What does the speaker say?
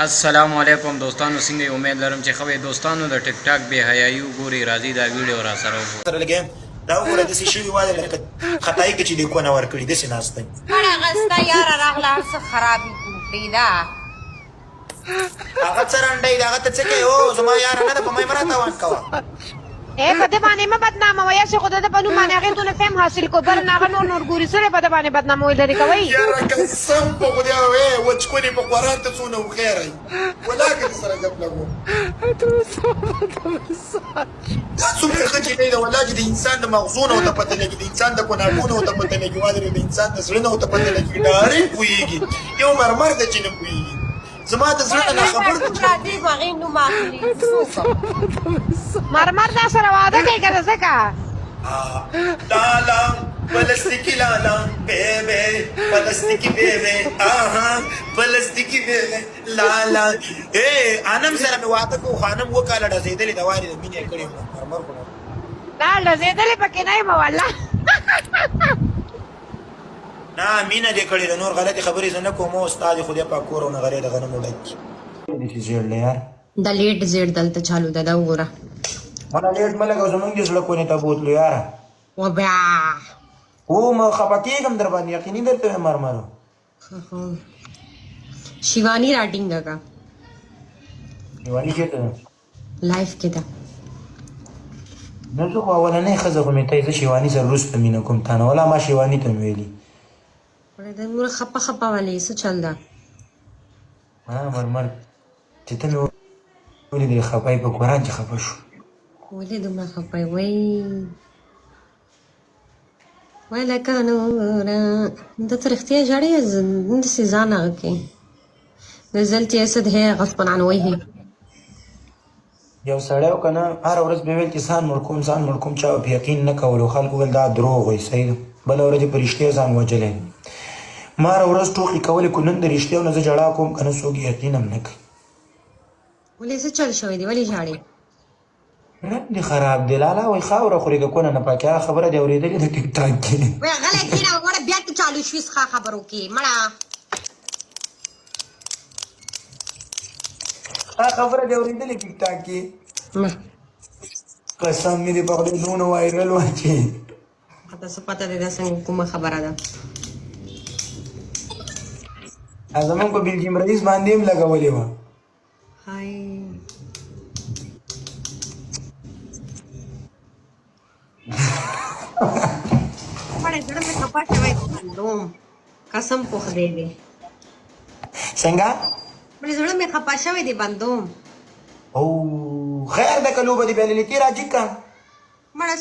السلام علیکم دوستانو، څنګه امید لرم چې خو دوستانو د ټیک ټاک به حیايي ګوري راځي دا ویډیو را سره سره لګم دا وګوره د څه شی واده لکه خدای کې چې د کو نه ور کړی د سیناسته مړه غستا یار راغله څه خرابې پیدا هغه څرنډي دا ته څه کوي او زما یار نه د پمای مرته وان کوا اے په دې باندې ما بدنامه وای چې خدای ته په نوم باندې هغه ته فهم حاصل کو بل نه نور ګوري سره په دې باندې بدنامه وای لري کوي یار قسم په خدای وای وچکونی په قران ته څونه وخیرای ولکه سره غپ لګو دا څومره خچې دی ولکه د انسان د مغزون او د پته لګي د انسان د ګناګونو او د پته لګي واده د انسان د زړه او د پته لګي ډارې کويږي یو مرمر د چینه کويږي زما د زړه نه خبر دې باغې نو ماخلي مرمر دا سره واده کوي کنه زکه لالا پلاستیکی لالا بیبی پلاستیکی بیبی آها پلاستیکی بیبی لالا اے انم سره می واده کو خانم وکاله ډزیدلې د واري د مینې کړې مرمر کو دا لزیدلې پکې نه یم والله نه مینه دې کړې د نور غلطي خبرې زنه کوم استاد خو دې په کورونه غړې د غنمو ډک دې زیړ یار د لیټ زیړ دلته چالو ده دا وګوره مله لیټ ملګو زمونږ دې زړه کو نه ته بوتلو یار و بیا او ما خپاتېږم در باندې یقیني درته مرمر شیوانی راټینګه کا دیوانی کېته لایف کې ده نو زه خو اولنۍ ښځه خو مې ته زه شیواني سره وروسته مینه کوم تا نه ولا ما شیواني ته مې ویلي د مور خپه خپه والی څه چل ده مرمر چې ته مې ولیدې خپه په قرآن چې خپه شو ولې دومره خپه وای لکه نوره ده ته رښتیا ژاړې داسې ځان هغه کې نزلت اسد ہے غصبا عن وجهي یو سړی و که نه هره ورځ به ویل چې ځان مړ کوم چا په یقین نه کولو خلکو ویل دا دروغ وایي صحیح ده بله ورځ یې په رښتیا ځان وجلی ما هره ورځ ټوکې کولې کو نن د رښتیاو نه زه جړا کوم که نه څوک یقین هم نه کوي ولې څه چل شوی دی ولې ژاړې رب دې خراب دی لالا وایي خاوره خورې که کونه نه پاکې هغه خبره دې اورېدلې د ټیک ټاک کې وای غلی کښېنه وګوره بیا ته چالو شوي څخه خبرو کې مړه هغه خبره دې اورېدلې ټیک ټاک کې نه قسم مې دې په خدای دونه وایرل واچې ته څه پته دی دا څنګه کومه خبره ده زمونږ په بلجیم رئیس باندې هم لګولې وه هاي مړه زړه مې خپه شوی دی بندوم قسم په خدای دی څنګه مړه زړه مې خپه شوی دی بندوم او خیر ده که لوبه دې بیا لیلیتې راجګ کړه مړه